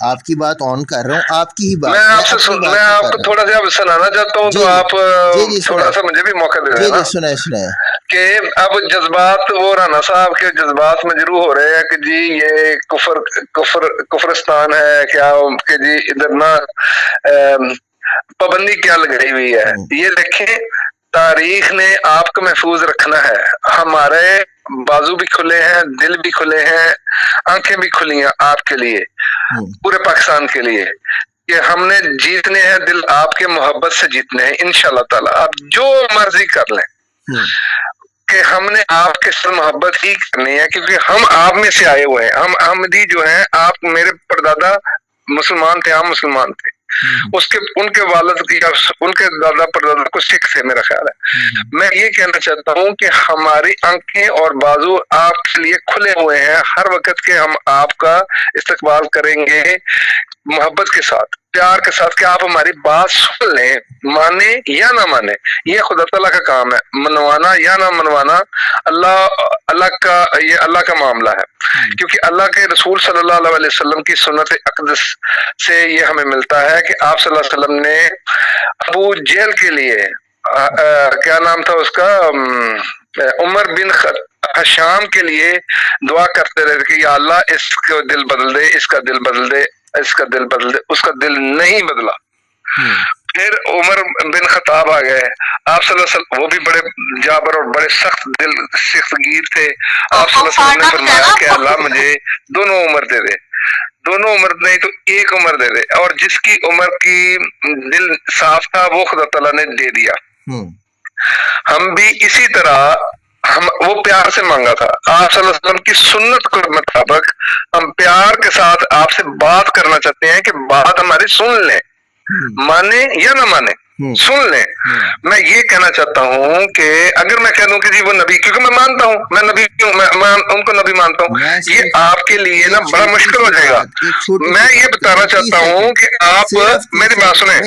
آپ کی بات آن کر رہا ہوں، آپ کی ہی بات میں آپ کو تھوڑا سا سنانا چاہتا ہوں، تو آپ تھوڑا سا مجھے بھی موقع دے دینا سنائے کہ اب جذبات، وہ رانا صاحب کے جذبات مجروح ہو رہے ہیں کہ جی یہ کفرستان ہے کیا، کہ جی ادھر نا پابندی کیا لگائی ہوئی ہے. یہ دیکھیں، تاریخ نے آپ کو محفوظ رکھنا ہے. ہمارے بازو بھی کھلے ہیں، دل بھی کھلے ہیں، آنکھیں بھی کھلی ہیں آپ کے لیے، پورے پاکستان کے لیے، کہ ہم نے جیتنے ہیں دل آپ کے محبت سے جیتنے ہیں انشاءاللہ تعالی. آپ جو مرضی کر لیں کہ ہم نے آپ کے ساتھ محبت ہی کرنی ہے، کیونکہ ہم آپ میں سے آئے ہوئے ہیں. ہم احمدی جو ہیں، آپ میرے پردادا مسلمان تھے، ہم مسلمان تھے، ان کے والد ان کے دادا پردادا کو سکھ تھے میرا خیال ہے. میں یہ کہنا چاہتا ہوں کہ ہماری آنکھیں اور بازو آپ کے لیے کھلے ہوئے ہیں ہر وقت کے، ہم آپ کا استقبال کریں گے محبت کے ساتھ، پیار کے ساتھ، کہ آپ ہماری بات سن لیں، مانے یا نہ مانے، یہ خدا تعالیٰ کا کام ہے. منوانا یا نہ منوانا اللہ کا معاملہ ہے، کیونکہ اللہ کے رسول صلی اللہ علیہ وسلم کی سنت اقدس سے یہ ہمیں ملتا ہے کہ آپ صلی اللہ علیہ وسلم نے ابو جہل کے لیے کیا نام تھا اس کا، عمر بن حشام کے لیے دعا کرتے رہے کہ یا اللہ اس کا دل بدل دے، اس کا دل بدل دے، اس کا دل بدل دے. اس کا دل نہیں بدلا. پھر عمر بن خطاب آ گئے، آپ صلی اللہ علیہ وسلم، وہ بھی بڑے جابر اور بڑے سخت دل سخت گیر تھے. آپ صلی اللہ علیہ وسلم نے فرمایا کہ اللہ مجھے دونوں عمر دے دے، دونوں عمر نہیں تو ایک عمر دے دے، اور جس کی عمر کی دل صاف تھا وہ خدا تعالیٰ نے دے دیا. ہم بھی اسی طرح، وہ پیار سے مانگا تھا. آپ صلی اللہ علیہ وسلم کی سنت کے مطابق ہم پیار کے ساتھ آپ سے بات کرنا چاہتے ہیں کہ بات ہماری سن لیں، مانے یا نہ مانے، سن لیں. میں یہ کہنا چاہتا ہوں کہ اگر میں کہہ دوں کہ جی وہ نبی، کیونکہ میں مانتا ہوں، میں نبی ہوں، میں ان کو نبی مانتا ہوں، یہ آپ کے لیے نا بڑا مشکل ہو جائے گا. میں یہ بتانا چاہتا ہوں کہ آپ میری بات سنیں.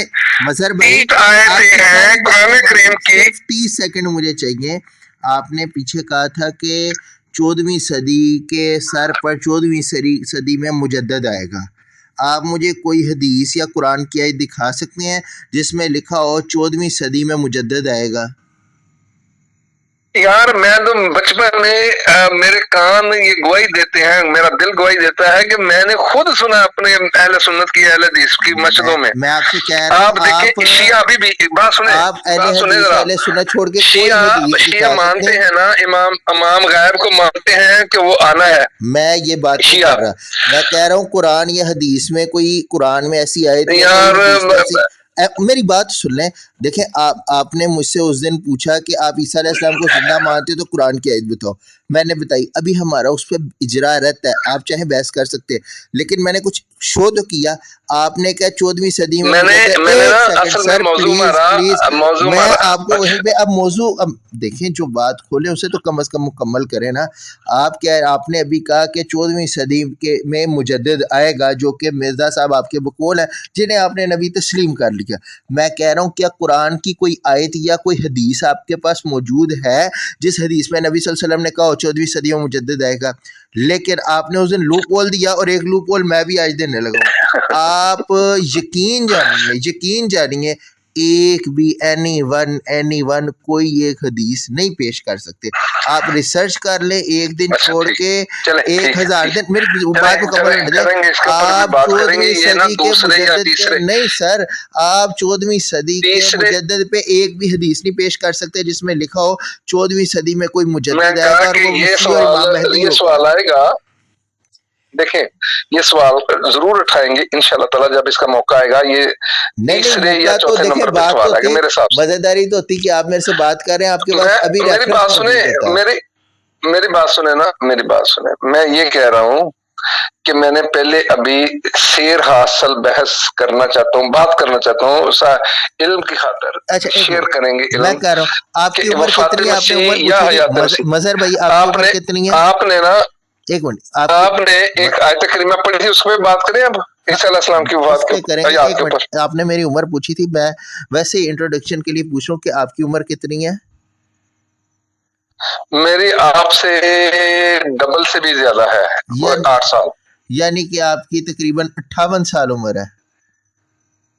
مظہر بھائی ہیں قرآن کریم کی 30 سیکنڈ مجھے چاہیے. آپ نے پیچھے کہا تھا کہ 14ویں صدی کے سر پر 14ویں صدی میں مجدد آئے گا. آپ مجھے کوئی حدیث یا قرآن کی آیت دکھا سکتے ہیں جس میں لکھا ہو 14ویں صدی میں مجدد آئے گا؟ یار میں تو بچپن میں میرے کان یہ گواہی دیتے ہیں، میرا دل گواہی دیتا ہے کہ میں نے خود سنا اپنے اہل سنت کی، اہل حدیث کی مسجدوں میں. میں آپ سے کہہ رہا ہوں، آپ دیکھیں شیعہ ابھی بھی، بات سنیں، آپ اہل سنت چھوڑ کے شیعہ مانتے ہیں نا امام غائب کو مانتے ہیں کہ وہ آنا ہے. میں یہ بات نہیں کر رہا، میں کہہ رہا ہوں قرآن یا حدیث میں کوئی، قرآن میں ایسی آیت یار میری بات سن لیں. دیکھیں آپ نے مجھ سے اس دن پوچھا کہ آپ عیسیٰ علیہ السلام کو زندہ مانتے تو قرآن کی آیت بتاؤ. میں نے بتائی، ابھی ہمارا اس پہ اجرا رہتا ہے، آپ چاہے بحث کر سکتے ہیں، لیکن میں نے کچھ شو تو کیا. آپ نے کہا 14ویں صدی میں میں آپ کو وہیں پہ اب موضوع دیکھیں، جو بات کھولے اسے تو کم از کم مکمل کریں نا. آپ نے ابھی کہا کہ 14ویں صدی میں مجدد آئے گا، جو کہ مرزا صاحب آپ کے بقول ہیں جنہیں آپ نے نبی تسلیم کر لیا. میں کہہ رہا ہوں کیا قرآن کی کوئی آیت یا کوئی حدیث آپ کے پاس موجود ہے جس حدیث میں نبی صلی اللہ علیہ وسلم نے کہا 14ویں صدی میں مجدد آئے گا؟ لیکن آپ نے اس دن لوپ ہول دیا، اور ایک لوپ ہول میں بھی آج دینے لگا ہوں. آپ یقین جانیے ایک بھی اینی ون کوئی ایک حدیث نہیں پیش کر سکتے. آپ ریسرچ کر لیں، ایک دن چھوڑ کے 1000 دن. میری بات مکمل ہونے دیں. آپ 14ویں صدی کے مجدد نہیں سر، آپ 14ویں صدی کے مجدد پہ ایک بھی حدیث نہیں پیش کر سکتے جس میں لکھا ہو 14ویں صدی میں کوئی مجدد آئے گا اور وہ مسیح اور امام مہدی ہوگا. سوال آئے گا، دیکھیں یہ سوال ضرور اٹھائیں گے انشاءاللہ تعالیٰ جب اس کا موقع آئے گا. یہ تیسرے یا چوتھے نمبر پہ سوال آئے گا میرے حساب سے. مزیداری تو ہوتی کہ آپ میرے سے بات کر رہے ہیں، آپ کے پاس ابھی میری بات سنیں، میری بات سنیں نا، میری بات سنیں. میں یہ کہہ رہا ہوں کہ میں نے پہلے ابھی سیر حاصل بحث کرنا چاہتا ہوں، بات کرنا چاہتا ہوں اس علم کی خاطر. شیئر کریں گے علم. میں کہہ رہا ہوں آپ کی عمر کتنی ہے؟ آپ نے عمر پوچھی. مظہر بھائی آپ کی عمر کتنی ہے؟ آپ نے نا ایک منٹ، آپ نے ایک آیت کریمہ پڑھی تھی، اس میں بات کریں اب عیسیٰ علیہ السلام کی وفات کے. آپ نے میری عمر پوچھی تھی، میں ویسے ہی انٹروڈکشن کے لیے پوچھ رہا ہوں کہ آپ کی عمر کتنی ہے؟ میری آپ سے ڈبل سے بھی زیادہ ہے، 8 سال. یعنی کہ آپ کی تقریباً 58 سال عمر ہے.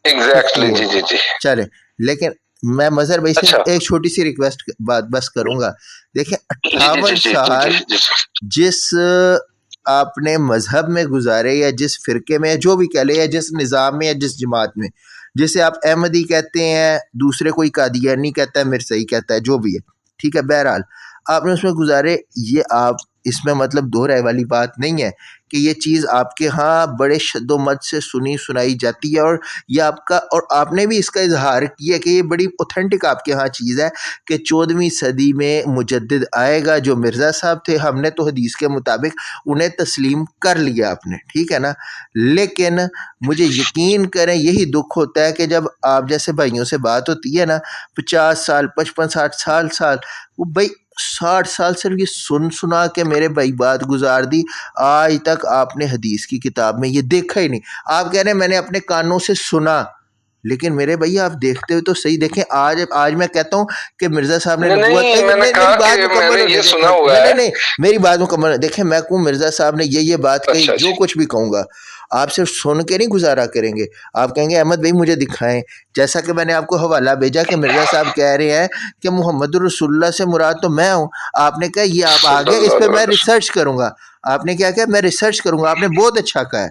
ایگزیکٹلی جی جی جی. چلے لیکن میں مظہر بھائی سے اچھا ایک چھوٹی سی ریکویسٹ بات بس کروں گا. دیکھیں جی جی 58 جی جی سال جی. جس آپ نے مذہب میں گزارے یا جس فرقے میں جو بھی کہہ لے یا جس نظام میں یا جس جماعت میں، جسے آپ احمدی کہتے ہیں، دوسرے کوئی قادیانی کہتا ہے، مرزائی کہتا ہے، جو بھی ہے ٹھیک ہے، بہرحال آپ نے اس میں گزارے. یہ آپ اس میں مطلب دو رائے والی بات نہیں ہے کہ یہ چیز آپ کے ہاں بڑے شد و مت سے سنائی جاتی ہے، اور یہ آپ کا، اور آپ نے بھی اس کا اظہار کیا کہ یہ بڑی اوتھینٹک آپ کے ہاں چیز ہے کہ 14ویں صدی میں مجدد آئے گا. جو مرزا صاحب تھے ہم نے تو حدیث کے مطابق انہیں تسلیم کر لیا آپ نے، ٹھیک ہے نا. لیکن مجھے یقین کریں یہی دکھ ہوتا ہے کہ جب آپ جیسے بھائیوں سے بات ہوتی ہے نا، 50 سال 55 60 سال وہ بھائی 60 سال صرف یہ سنا کے میرے بھائی بات گزار دی، آج تک آپ نے حدیث کی کتاب میں یہ دیکھا ہی نہیں. آپ کہہ رہے ہیں میں نے اپنے کانوں سے سنا، لیکن میرے بھائی آپ دیکھتے ہوئے تو صحیح دیکھیں. آج میں کہتا ہوں کہ مرزا صاحب نے نبوت، نہیں میں نے میری کہا بات کہ میں مکمل نے ہونے یہ دیں. سنا ہوا نہیں ہے. نہیں میری بات مکمل دیکھیں، میں کہوں مرزا صاحب نے یہ بات کہی، اچھا جو جی. کچھ بھی کہوں گا آپ صرف سن کے نہیں گزارا کریں گے، آپ کہیں گے احمد بھائی مجھے دکھائیں. جیسا کہ میں نے آپ کو حوالہ بھیجا کہ مرزا صاحب کہہ رہے ہیں کہ محمد رسول اللہ سے مراد تو میں ہوں. آپ نے کہا یہ آپ صلی آگے، اس اللہ پہ علیہ میں وسلم. ریسرچ کروں گا. آپ نے کیا کہا میں ریسرچ کروں گا. آپ نے بہت اچھا کہا ہے،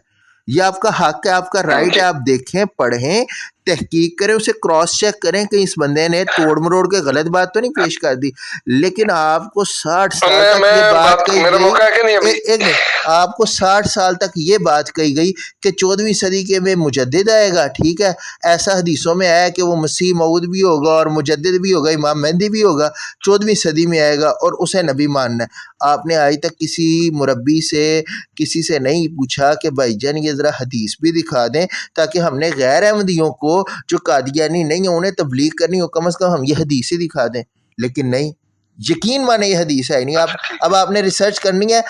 یہ آپ کا حق ہے، آپ کا رائٹ جی ہے. آپ دیکھیں، پڑھیں، تحقیق کریں، اسے کراس چیک کریں کہ اس بندے نے توڑ مروڑ کے غلط بات تو نہیں پیش کر دی. لیکن آپ کو 60 سال تک یہ میں بات بات کہی میرا گئی، موقع ہے کہ نہیں ابھی؟ ایک منٹ، آپ کو 60 سال تک یہ بات کہی گئی کہ 14ویں صدی کے میں مجدد آئے گا. ٹھیک ہے، ایسا حدیثوں میں آیا کہ وہ مسیح موعود بھی ہوگا اور مجدد بھی ہوگا، امام مہدی بھی ہوگا، 14ویں صدی میں آئے گا اور اسے نبی ماننا ہے. آپ نے آج تک کسی مربی سے، کسی سے نہیں پوچھا کہ بھائی جان یہ ذرا حدیث بھی دکھا دیں تاکہ ہم نے غیر احمدیوں کو جو قادیانی نہیں ہیں انہیں تبلیغ کرنی ہو، کم از کم ہم یہ حدیث ہی دکھا دیں. لیکن نہیں، یقین مانے یہ حدیث ہے نہیں. اچھا ٹھیک اب ہے. آپ نے ریسرچ کرنی ہے،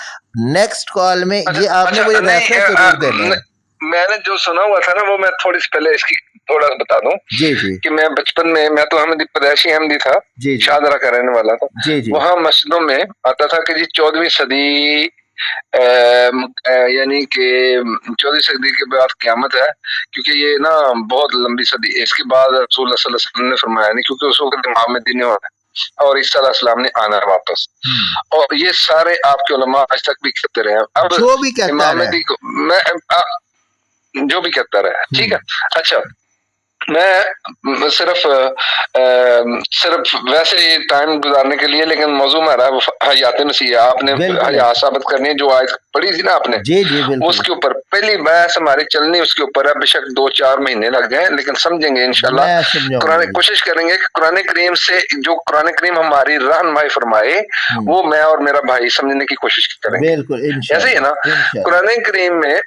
نیکسٹ کال میں اچھا یہ آپ نے اچھا مجھے نہیں ریفرنس ضرور دینا ہے. میں نے جو سنا ہوا تھا نا وہ میں تھوڑی سی پہلے اس کی تھوڑا بتا دوں جی جی کہ میں بچپن میں تو احمدی پیدائشی احمدی تھا، جی جی شاہدرہ کا رہنے والا تھا. جی جی وہاں مسجدوں میں آتا تھا کہ جی 14ویں صدی یعنی کہ 14ویں صدی کے بعد قیامت ہے، کیونکہ یہ نا بہت لمبی صدی ہے. اس کے بعد رسول اللہ صلی اللہ علیہ وسلم نے فرمایا نہیں، کیونکہ اس وقت امام مہدی نہیں ہونا اور عیسیٰ علیہ السلام نے آنا ہے واپس. اور یہ سارے آپ کے علماء آج تک بھی کہتے رہے ہیں. اب جو بھی کہتا امام رہا مہدی کو میں جو بھی کہتا رہا ہے ٹھیک ہے. اچھا میں صرف ویسے ہی ٹائم گزارنے کے لیے، لیکن موضوع میں رہا ہے حیات مسیح. آپ نے بالکل حیات ثابت کرنی ہے، جو آیت پڑھی تھی نا آپ نے، جی جی بالکل اس کے اوپر پہلی بحث ہماری چلنی اس کے اوپر ہے. بے شک 2-4 مہینے لگ جائیں لیکن سمجھیں گے انشاءاللہ. میں سمجھاؤں گا. کوشش کریں گے کہ قرآن کریم سے جو قرآن کریم ہماری رہنمائی فرمائے وہ میں اور میرا بھائی سمجھنے کی کوشش کریں گے. بالکل ایسے ہی ہے نا. انشاءاللہ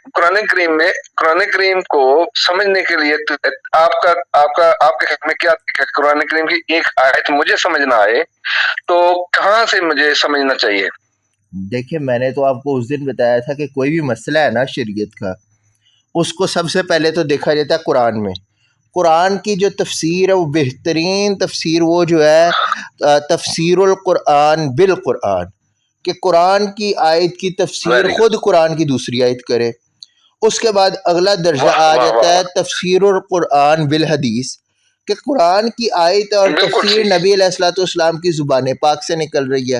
قرآن کریم کو سمجھنے کے لیے آپ کے خیال میں کیا طریقہ ہے؟ قرآن کریم کی ایک آیت مجھے سمجھنا آئے تو کہاں سے مجھے سمجھنا چاہیے؟ دیکھیں میں نے تو آپ کو اس دن بتایا تھا کہ کوئی بھی مسئلہ ہے نا شریعت کا، اس کو سب سے پہلے تو دیکھا جاتا ہے قرآن میں. قرآن کی جو تفسیر ہے وہ بہترین تفسیر وہ جو ہے تفسیر القرآن بالقرآن، کہ قرآن کی آیت کی تفسیر ویری خود قرآن کی دوسری آیت کرے. اس کے بعد اگلا درجہ واہ آ واہ جاتا واہ ہے واہ. تفسیر القرآن بالحدیث، کہ قرآن کی آیت اور بالکل تفسیر ٹھیک، نبی علیہ الصلوۃ والسلام کی زبان پاک سے نکل رہی ہے.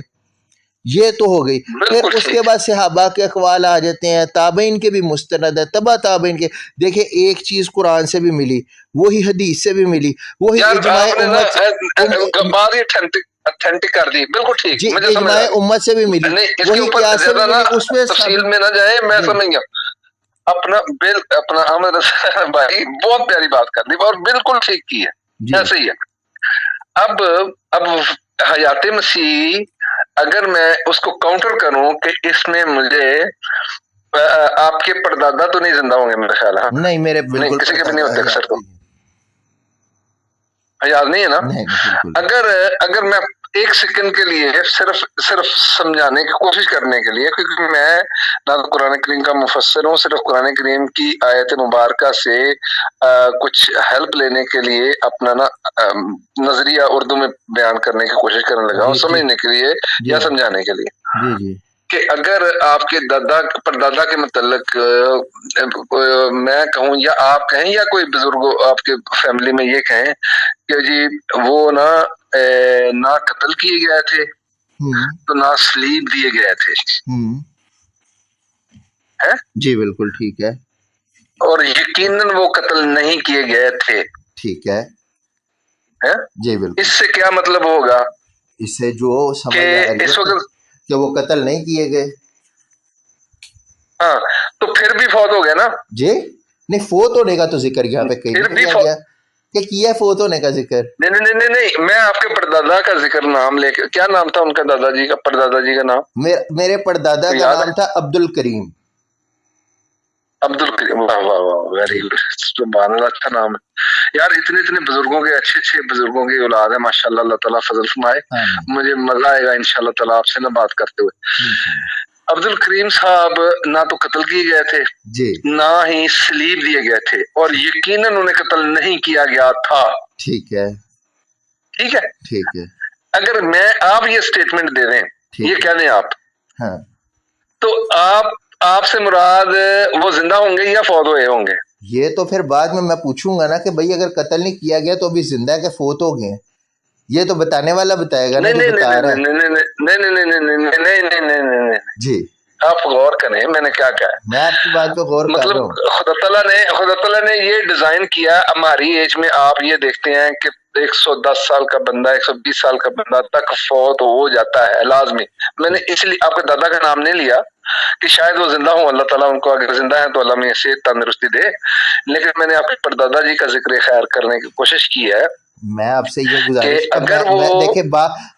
یہ تو ہو گئی. پھر بالکل اس کے ٹھیک. بعد صحابہ کے اقوال آ جاتے ہیں، تابعین کے بھی مستند ہیں، تبع تابعین کے. دیکھیں ایک چیز قرآن سے بھی ملی، وہی حدیث سے بھی ملی، وہی یار اجماع آپ نے امت سے بات ہی اتھینٹک کر دی. بالکل ٹھیک، جی مجھے سمجھ اجماع آ گئی. امت سے بھی ملی، نہیں اس کے وہی اوپر قیاس سے بھی زیادہ نا ملی. اس میں تفصیل میں نہ جائے، میں جی سمجھ گیا. اپنا احمد رضا بھائی بہت پیاری بات کر دی اور بالکل ٹھیک کی ہے. جی ایسے ہی ہے. اب حیات مسیح اگر میں اس کو کاؤنٹر کروں کہ اس میں مجھے آپ کے پردادا تو نہیں زندہ ہوں گے میرا خیال ہے؟ ہاں نہیں میرے نہیں، بالکل کسی کے بھی نہیں ہوتے اکثر. یاد تو نہیں یاد نہیں ہے نا. نہیں بالکل اگر میں ایک سیکنڈ کے لیے صرف سمجھانے کی کوشش کرنے کے لیے، کیونکہ میں نہ تو قرآن کریم کا مفسر ہوں، صرف قرآن کریم کی آیت مبارکہ سے کچھ ہیلپ لینے کے لیے اپنا نا نظریہ اردو میں بیان کرنے کی کوشش کرنے لگا ہوں، جی جی سمجھنے کے لیے جی یا سمجھانے کے لیے. جی جی کہ اگر آپ کے دادا پردادا کے متعلق میں کہوں یا آپ کہیں یا کوئی بزرگ آپ کے فیملی میں یہ کہیں کہ جی وہ نہ قتل کیے گئے تھے تو نہ سلیب دیے گئے تھے، جی بالکل ٹھیک ہے، اور یقیناً وہ قتل نہیں کیے گئے تھے، ٹھیک ہے جی بالکل، اس سے کیا مطلب ہوگا اس سے جو سمجھ کہ آ رہی اس ہے وقت کہ وہ قتل نہیں کیے گئے، ہاں تو پھر بھی فوت ہو گیا نا، جی نہیں فوت ہونے کا تو ذکر یہاں پہ کہیں پھر نہیں بھی کیا گیا کہ کیا فوت ہونے کا ذکر، نہیں میں آپ کے پردادا کا ذکر نام لے کے، کیا نام تھا ان کا دادا جی کا، پردادا جی کا نام میرے پردادا کا یاد نام ہے؟ تھا عبد الکریم، عبد الکریم، واہ واہ واہ ویری گڈ، سبحان اللہ، اچھا نام ہے یار، اتنے بزرگوں کے اچھے بزرگوں کی اولاد ہے ماشاءاللہ، اللہ تعالیٰ فضل فرمائے، مجھے مزہ آئے گا انشاءاللہ تعالیٰ آپ سے نہ بات کرتے ہوئے۔ عبد الکریم صاحب نہ تو قتل کیے گئے تھے جی نہ ہی سلیب دیے گئے تھے، اور یقیناً انہیں قتل نہیں کیا گیا تھا، ٹھیک ہے ٹھیک ہے، ٹھیک ہے اگر میں آپ یہ سٹیٹمنٹ دے دیں، یہ کہہ دیں آپ، ہاں تو آپ سے مراد وہ زندہ ہوں گے یا فوت ہوئے ہوں گے؟ یہ تو پھر بعد میں پوچھوں گا نا کہ بھائی اگر قتل نہیں کیا گیا تو ابھی زندہ ہے کہ فوت ہو گئے ہیں، یہ تو بتانے والا بتائے گا نا جو بتا رہا ہے، نہیں، جی آپ غور کریں میں نے کیا کہا ہے، میں آپ کی بات پہ غور کر مطلب رہا ہوں، خدا تعالیٰ نے یہ ڈیزائن کیا، ہماری ایج میں آپ یہ دیکھتے ہیں کہ 110 سال کا بندہ 120 سال کا بندہ تک فوت ہو جاتا ہے لازمی، میں نے اس لیے آپ کے دادا کا نام نہیں لیا کہ شاید وہ زندہ ہوں، اللہ تعالیٰ ان کو اگر زندہ ہیں تو اللہ میں صحت تندرستی دے، لیکن میں نے آپ کے پردادا جی کا ذکر خیر کرنے کی کوشش کی ہے میں آپ سے یہ گزارش کہ اگر میں وہ دیکھیں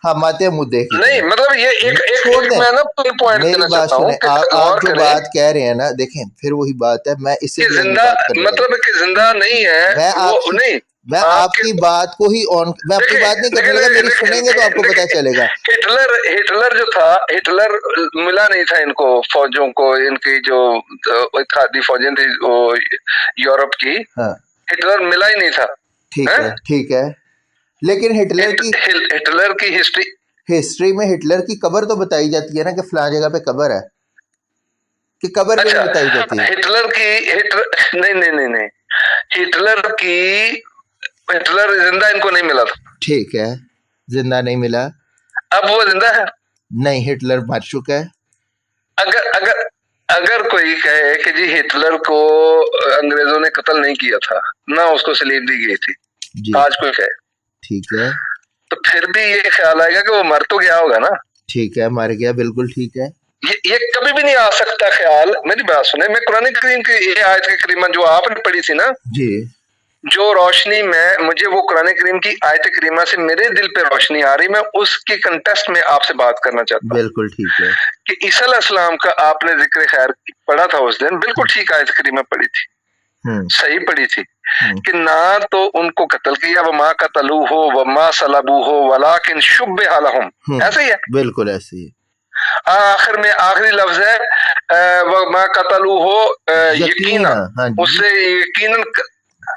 ہم آتے ہیں مدعے کی نہیں، طرف، مطلب یہ چھوڑ دیں میں نا پوائنٹ میری دینا بات چاہتا ہوں سنیں، کہ غور آپ جو کریں بات کہہ رہے ہیں نا، دیکھیں پھر وہی بات ہے، میں اس سے کہ بھی آگے زندہ بات کرنے والا مطلب کہ زندہ نہیں میں ہے وہ آپ کی نہیں، میں آپ کی بات کو ہی میں اپنی بات نہیں کرنے لگا، میری سنیں گے تو آپ کو پتہ چلے گا، ہٹلر جو تھا، ہٹلر ملا نہیں تھا ان کو، فوجوں کو، ان کی جو اتحادی فوجیں تھی یورپ کی، ہاں ہٹلر ملا ہی نہیں تھا، ٹھیک ہے لیکن ہٹلر کی ہسٹری میں ہٹلر کی قبر تو بتائی جاتی ہے نا کہ فلاں جگہ پہ قبر ہے، کہ قبر کیوں نہیں بتائی جاتی ہے؟ نہیں ہٹلر زندہ ان کو نہیں ملا تھا، ٹھیک ہے زندہ نہیں ملا، اب وہ زندہ ہے، نہیں ہٹلر مر چکا ہے، اگر کوئی کہے کہ جی ہٹلر کو انگریزوں نے قتل نہیں کیا تھا، نہ اس کو سلیب دی گئی تھی، جی آج کوئی کہے ٹھیک ہے، تو پھر بھی یہ خیال آئے گا کہ وہ مر تو گیا ہوگا نا، ٹھیک ہے مر گیا، بالکل ٹھیک ہے، یہ کبھی بھی نہیں آ سکتا خیال، میری بات سنیں، میں قرآن کریم کی یہ آیت کریمہ جو آپ نے پڑھی تھی نا، جی جو روشنی میں مجھے وہ قرآن کریم کی آیت کریمہ سے میرے دل پہ روشنی آ رہی، میں اس کی کنٹیسٹ میں آپ سے بات کرنا چاہتا ہوں بالکل ٹھیک ہے، کہ عیسیٰ علیہ السلام کا آپ نے ذکر خیر پڑھا تھا اس دن، بالکل ٹھیک آیت کریمہ پڑھی تھی، صحیح پڑھی تھی کہ نہ تو ان کو قتل کیا، وما قتلوہ وما صلبوہ ولکن شبہ لہم، ایسے ہی ہے، بالکل ایسے ہی، آخر میں آخری لفظ ہے وما قتلوہ یقینا، اس سے یقیناً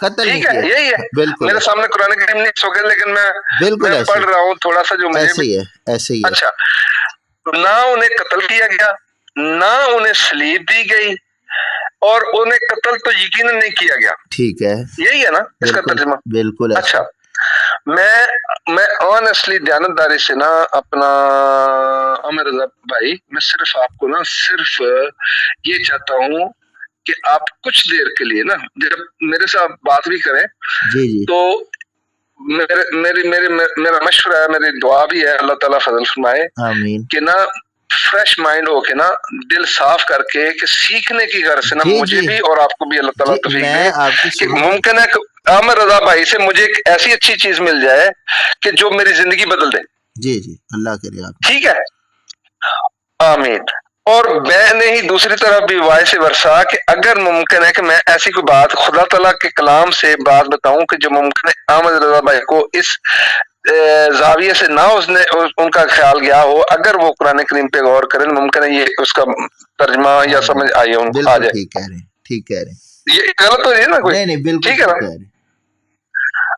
قتل نہیں ٹھیک ہے، کیا، یہی ہے، بالکل میرے سامنے قرآن کریم نہیں سو گئے، لیکن بالکل میں ایسے پڑھ رہا ہوں تھوڑا سا جو مجھے ایسے ہی ہے، ایسے ہی ہے، اچھا، نہ انہیں قتل کیا گیا، نہ انہیں سلیب دی گئی، اور انہیں قتل تو یقیناً نہیں کیا گیا، ٹھیک ہے، یہی ہے نا اس کا ترجمہ، بالکل ایسے، اچھا، میں آنیسٹلی دیانتداری سے نا اپنا عامر رضا بھائی، میں صرف آپ کو نا صرف یہ چاہتا ہوں کہ آپ کچھ دیر کے لیے نا جب میرے ساتھ بات بھی کریں جی جی تو میرا مشورہ ہے، میری دعا بھی ہے، اللہ تعالیٰ فضل فرمائے آمین، کہ نا فریش مائنڈ ہو کے نا دل صاف کر کے کہ سیکھنے کی غرض سے نا جی مجھے جی بھی اور آپ کو بھی اللہ تعالیٰ جی توفیق میں دے آپ کی کہ سنوں، ممکن ہے کہ عامر رضا بھائی سے مجھے ایک ایسی اچھی چیز مل جائے کہ جو میری زندگی بدل دے، جی جی اللہ کرے آپ، ٹھیک ہے، آمین، اور میں نے ہی دوسری طرف بھی وائس ورسا کہ اگر ممکن ہے کہ میں ایسی کوئی بات خدا تعالیٰ کے کلام سے بات بتاؤں کہ جو ممکن ہے احمد رضا بھائی کو اس زاویے سے نہ ان کا خیال گیا ہو، اگر وہ قرآن کریم پہ غور کریں ممکن ہے یہ اس کا ترجمہ یا سمجھ آئے ان کو آ بالکل جائے، ٹھیک کہہ رہے ہیں، ٹھیک کہہ رہے ہیں، یہ غلط ہو رہی ہے نا کوئی، نہیں بالکل ٹھیک ہے نا، کہہ رہے ہیں،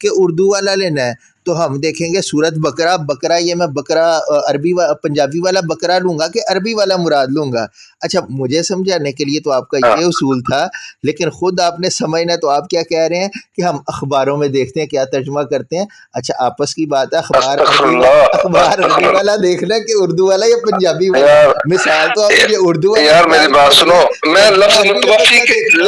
کہ اردو والا لینا ہے تو ہم دیکھیں گے سورت بقرہ بقرہ یہ میں بقرہ عربی پنجابی والا بقرہ لوں گا کہ عربی والا مراد لوں گا. اچھا مجھے سمجھانے کے لیے تو آپ کا یہ اصول تھا، لیکن خود آپ نے سمجھنا تو آپ کیا کہہ رہے ہیں کہ ہم اخباروں میں دیکھتے ہیں کیا ترجمہ کرتے ہیں. اچھا آپس کی بات ہے، استغفر اللہ اخبار عربی استغفر والا دیکھنا کہ اردو والا یا پنجابی والا. یار مثال تو آپ مجھے اردو والا یار اخبار میری کی بات دے سنو، دیں، میں ترجمہ عربی والا کیا دیکھنا ہے.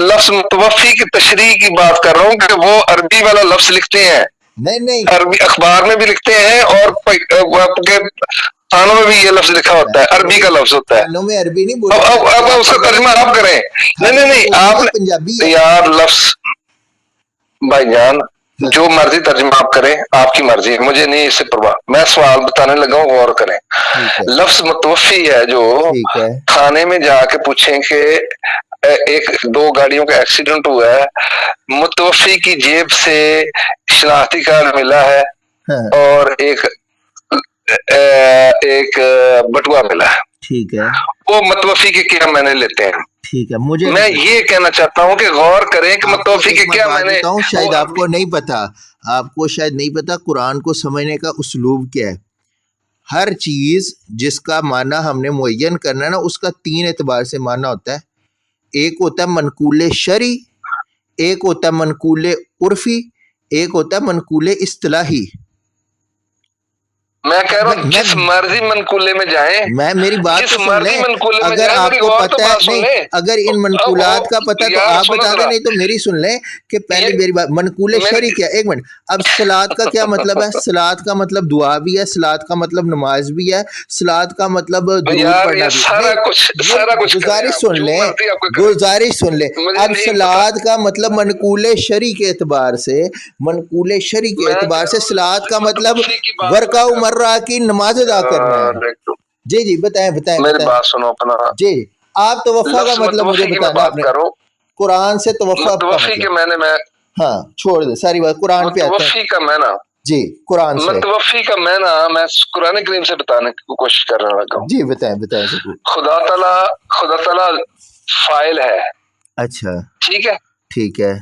لفظ متوفی کی تشریح کی بات کر رہا ہوں کہ وہ عربی والا لفظ لکھتے ہیں، نہیں عربی اخبار میں بھی لکھتے ہیں اور خانوں میں بھی یہ لفظ لکھا ہوتا ہے، عربی کا لفظ ہوتا ہے. خانوں میں عربی نہیں بولی اب جاتی، آپ اس تو کا غلط ترجمہ آپ کریں. خانوں میں نہیں بولی آپ ہے پنجابی ہے. یار لفظ بھائی جان ہاں جو مرضی ترجمہ آپ کریں، آپ کی مرضی ہے، مجھے نہیں اس سے پرواہ. میں سوال بتانے لگا ہوں، غور کریں. ٹھیک ہے لفظ متوفی ہے جو ٹھیک ہے تھانے میں جا کے پوچھیں کہ ایک دو گاڑیوں کا ایکسیڈنٹ ہوا ہے، متوفی کی جیب سے شناختی کارڈ ملا ہے ہاں اور ایک بٹوا ملا ہے، ٹھیک ہے وہ متوفی کے کیا معنی لیتے ہیں. ٹھیک ہے. مجھے میں نہیں پتا، یہ کہنا چاہتا ہوں کہ غور کریں کہ آپ کو متوفی ایک کے میں کیا بات معنی. بتاؤں، شاید وہ آپ کو نہیں پتا، آپ کو شاید نہیں پتا قرآن کو سمجھنے کا اسلوب کیا ہے. ہر چیز جس کا معنی ہم نے معین کرنا ہے نا، اس کا 3 اعتبار سے معنی ہوتا ہے. ایک ہوتا ہے منقول شرعی، ایک ہوتا ہے منقول عرفی، ایک ہوتا ہے منقول اصطلاحی. میں کہہ رہا ہوں جس مرضی منقولے میں جائیں، میں میری بات جس تو سن مرضی لیں. منقولے میں اگر جائیں، آپ میری کو غور تو پتہ ہے بات سن نہیں، لیں. اگر ان منقولات کا پتہ ہے تو یار آپ سنو بتا دیں، ذرا، نہیں تو میری سن لیں کہ پہلی میری بات منقول شرعی کیا. ایک منٹ، اب صلاۃ کا کیا مطلب ہے؟ صلاۃ کا مطلب دعا بھی ہے، صلاۃ کا مطلب نماز بھی ہے، صلاۃ کا مطلب درود یار پڑھنا یہ بھی. سارا کچھ کریں، گزارش آپ سن جو لیں، مرضی آپ کو کریں، گزارش سن لیں. مجھے اب نہیں پتا. صلاۃ کا مطلب منقول شرعی کے اعتبار سے، منقول شرعی کے میں اعتبار کہہ سے رہا ہوں صلاۃ لفظ کا مطلب متوفی کی بات ورقہ میں کر رہا مرہ کی نماز ادا کرنا ہے. ہوں. جی بتائیں میری بات سنو اپنا. جی. آپ توفع کا لفظ مطلب مجھے متوفی کی میں بتانا بات آپ نے، کروں، قرآن سے توفع کا متوفی مطلب. کے میں ہاں چھوڑ دیں ساری بات، قرآن پہ آتے ہیں. متوفی کا معنی، جی قرآن سے. متوفی کا معنی میں قرآن کریم سے بتانے کی کوشش کر رہا لگا ہوں. جی بتائیں ضرور. خدا تعالی فاعل ہے، اچھا ٹھیک ہے. ٹھیک ہے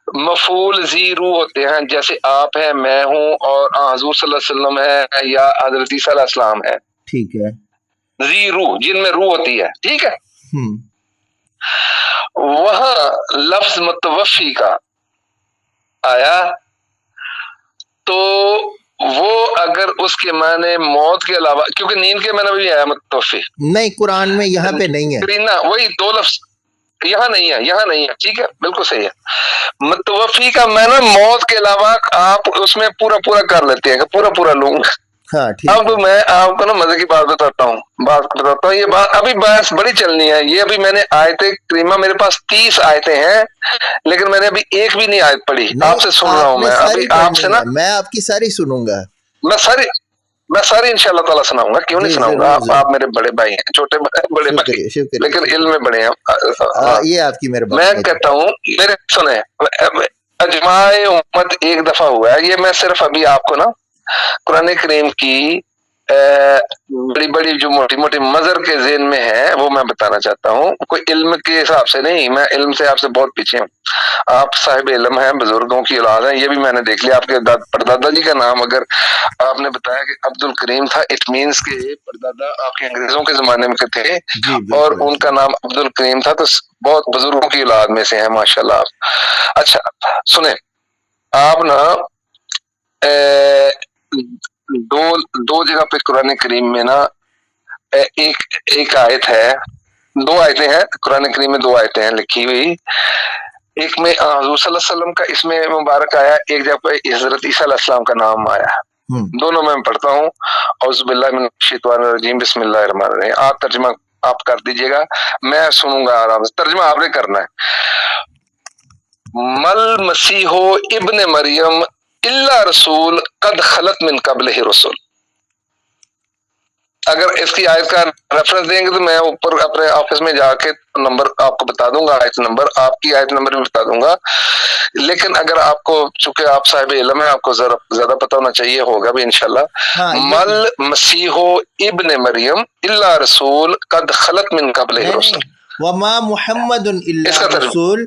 مفعول ذی روح ہوتے ہیں، جیسے آپ ہیں، میں ہوں، اور حضور صلی اللہ علیہ وسلم ہے یا حضرت عیسیٰ علیہ السلام ہے. ٹھیک ہے. ذی روح جن میں روح ہوتی ہے، ٹھیک ہے. ہم وہاں لفظ متوفی کا آیا تو وہ اگر اس کے معنی موت کے علاوہ، کیونکہ نیند کے معنی بھی آیا متوفی، نہیں قرآن میں یہاں پہ نہیں ہے. کرینا وہی دو لفظ یہاں نہیں ہے، ٹھیک ہے، بالکل صحیح ہے. متوفی کا معنی موت کے علاوہ آپ اس میں پورا کر لیتے ہیں کہ پورا لوں گا. ہاں ٹھیک اب ہے. میں آپ کو نا مزے کی بات بتاتا ہوں، یہ بات ابھی بحث بڑی چلنی ہے. یہ ابھی میں نے آیتیں کریمہ، میرے پاس 30 آیتیں ہیں، لیکن میں نے ابھی ایک بھی نہیں آیت پڑھی. نہیں آپ سے سن رہا آپ ہوں نے میں ابھی ساری آپ سے پڑھنی نا، ہے، میں آپ کی ساری سنوں گا. میں ساری انشاءاللہ تعالیٰ سناؤں گا، کیوں نہیں جی سناؤں گا. ضرور آپ میرے بڑے بھائی ہیں، چھوٹے بڑے بھائی، لیکن علم میں بڑے ہیں. ہاں یہ آپ کی میں مہربانی ہے. کہتا ہوں، میرے سنیں، اجماع امت ایک دفعہ ہوا ہے. یہ میں صرف ابھی آپ کو نا قرآن کریم کی بڑی جو موٹی مظہر کے ذہن میں ہے وہ میں بتانا چاہتا ہوں. کوئی علم کے حساب سے نہیں، میں علم سے آپ سے بہت پیچھے ہوں. آپ صاحب علم ہیں، بزرگوں کی اولاد ہیں، یہ بھی میں نے دیکھ لیا. آپ کے پردادا جی کا نام اگر آپ نے بتایا کہ عبد الکریم تھا، اٹ مینس کے پردادا آپ کے انگریزوں کے زمانے میں تھے جی اور بالکل ان کا نام عبد الکریم تھا، تو بہت بزرگوں کی اولاد میں سے ہیں ماشاءاللہ. اچھا سنیں، آپ نا دو جگہ پہ قرآن کریم میں نا ایک آیت ہے، 2 آیتیں ہیں قرآن کریم میں، 2 آیتیں ہیں لکھی ہوئی. ایک میں حضور صلی اللہ علیہ وسلم کا اس میں مبارک آیا، ایک جگہ پہ حضرت عیسیٰ علیہ السلام کا نام آیا. دونوں میں پڑھتا ہوں. اعوذ باللہ من الشیطان الرجیم، بسم اللہ الرحمن الرحیم. آپ ترجمہ آپ کر دیجئے گا، میں سنوں گا آرام سے. ترجمہ آپ نے کرنا ہے. مل مسیح ابن مریم الا رسول قد خلت من قبلہ رسول. اگر اس کی آیت کا ریفرنس دیں گے تو میں اوپر اپنے آفس میں جا کے نمبر آپ کو بتا دوں گا، آیت نمبر، آپ کی آیت نمبر بھی بتا دوں گا. لیکن اگر آپ کو، چونکہ آپ صاحب علم ہیں، آپ کو زیادہ پتہ ہونا چاہیے، ہوگا بھی انشاءاللہ. مل مسیح ابن مریم الا رسول قد خلت من قبلہ رسول. وما محمد اس الا کا ترجمہ رسول،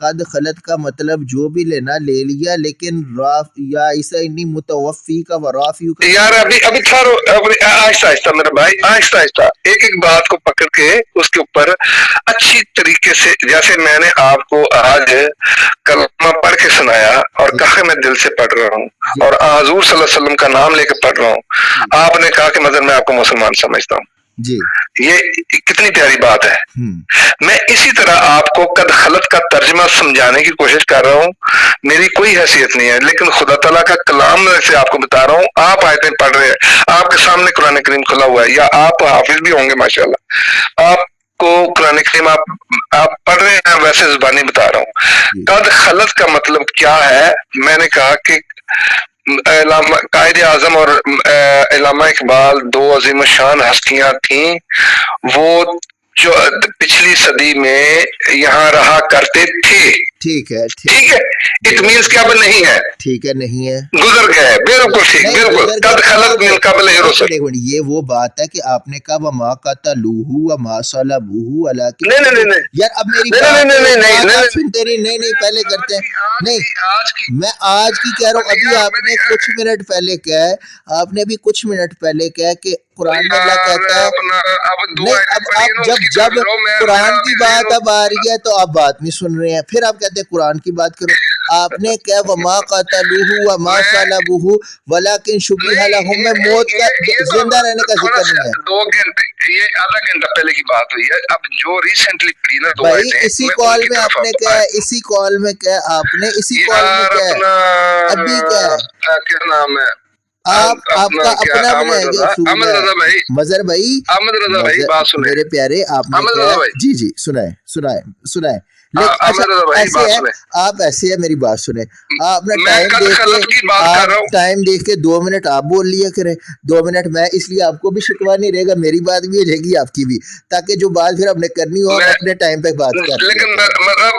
قد خلط کا مطلب جو بھی لینا لے لیا، لیکن یا عیسیٰ انی متوفی کا و رافیو کا یار ابھی ٹھہرو، آہستہ آہستہ میرے بھائی، آہستہ آہستہ ایک ایک بات کو پکڑ کے اس کے اوپر اچھی طریقے سے، جیسے میں نے آپ کو آج کلمہ پڑھ کے سنایا اور کہا میں دل سے پڑھ رہا ہوں اور حضور صلی اللہ علیہ وسلم کا نام لے کے پڑھ رہا ہوں، آپ نے کہا کہ مگر میں آپ کو مسلمان سمجھتا ہوں. جی یہ کتنی پیاری بات ہے. میں اسی طرح آپ کو قد خلط کا ترجمہ سمجھانے کی کوشش کر رہا ہوں، میری کوئی حیثیت نہیں ہے، لیکن خدا تعالیٰ کا کلام سے آپ کو بتا رہا ہوں. آپ آیتیں پڑھ رہے ہیں، آپ کے سامنے قرآن کریم کھلا ہوا ہے، یا آپ حافظ بھی ہوں گے ماشاءاللہ، آپ کو قرآن کریم آپ پڑھ رہے ہیں، ویسے زبانی بتا رہا ہوں. قد خلط کا مطلب کیا ہے؟ میں نے کہا کہ قائد اعظم اور علامہ اقبال دو عظیم الشان ہستیاں تھیں، وہ جو پچھلی صدی میں یہاں رہا کرتے تھے. ٹھیک ہے ٹھیک ہے، اٹ مینس کہ اب نہیں ہے، ٹھیک ہے، نہیں ہے، گزر گئے. بالکل ٹھیک، بالکل. قد خلط من قبل رسل. یہ وہ بات ہے کہ آپ نے کہا وما قتلوہ وما صلبوہ ولکن نہیں یار اب میری بات سنتے نہیں پہلے کرتے ہیں. نہیں، میں آج کی کہہ رہا ہوں. ابھی آپ نے کچھ منٹ پہلے کہا ہے، آپ نے ابھی کچھ منٹ پہلے کہا کہ قرآن میں اللہ کہتا ہے نہیں. اب جب قرآن کی بات اب آ رہی ہے تو آپ بات نہیں سن رہے ہیں، پھر آپ کہتے ہیں قرآن کی بات کرو. آپ نے کہا وما قتلوہ وما صلبوہ ولکن شبہ لہم، میں موت کا زندہ رہنے کا ذکر نہیں ہے. 2 گھنٹے، یہ آدھا گھنٹہ پہلے کی بات ہوئی ہے. اب جو ریسنٹلی پڑھی نا بھائی اسی کال میں آپ نے کہا، اسی کال میں کہا آپ نے، اسی کال میں کہا ابھی کہا کیا نام ہے آپ کا اپنا بنائے گا اصول ہے. مظہر بھائی، احمد رضا بھائی بات سنیں میرے پیارے، آپ نے کہا جی سنائیں. ایسے ہے، آپ ایسے ہے، میری بات سنیں. آپ اپنا ٹائم دیکھ کے 2 منٹ آپ بول لیا کریں، 2 منٹ میں، اس لیے آپ کو بھی شکوا نہیں رہے گا، میری بات بھی ہو جائے گی، آپ کی بھی، تاکہ جو بات پھر آپ نے کرنی ہو آپ اپنے ٹائم پہ بات کریں. لیکن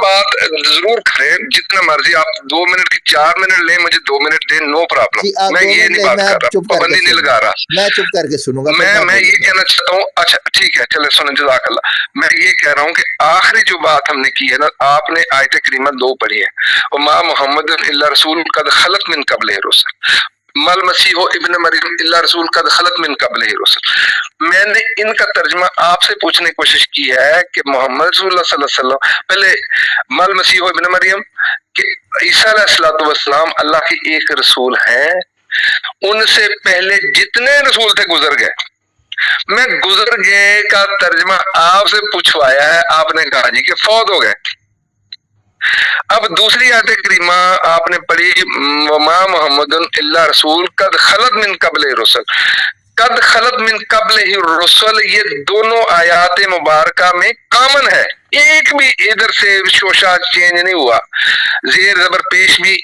بات ضرور کریں، جتنا مرضی آپ 2 منٹ کی 4 منٹ لیں، مجھے 2 منٹ دیں، نو پرابلم. میں یہ نہیں بات کر رہا، پابندی نہیں لگا رہا، میں چپ کر کے سنوں گا. میں یہ کہنا چاہتا ہوں. اچھا ٹھیک ہے، چلے سنیں، جزاک اللہ. میں یہ کہہ رہا ہوں کہ آخری جو بات ہم نے کی ہے نا، آپ نے آیت کریمہ 2 پڑھی ہے، وما محمد الا رسول قد خلط من قبلہ رسل مل مسیح ابن مریم الا رسول قد خلط من قبلہ رسل. میں نے ان کا ترجمہ آپ سے پوچھنے کی کوشش کی ہے کہ محمد رسول اللہ صلی اللہ علیہ وسلم، پہلے مل مسیح ابن مریم، کہ عیسیٰ علیہ السلام اللہ کے ایک رسول ہیں، ان سے پہلے جتنے رسول تھے گزر گئے. میں گزر گئے کا ترجمہ آپ سے پوچھوایا ہے، آپ نے کہا جی کہ فوت ہو گئے. اب دوسری آیت کریمہ آپ نے پڑھی وما محمد الا رسول قد خلط من قبل رسل، قد خلط من قبل ہی رسل، یہ دونوں آیات مبارکہ میں کامن ہے، ایک بھی ادھر سے شوشا چینج نہیں ہوا، زیر زبر پیش بھی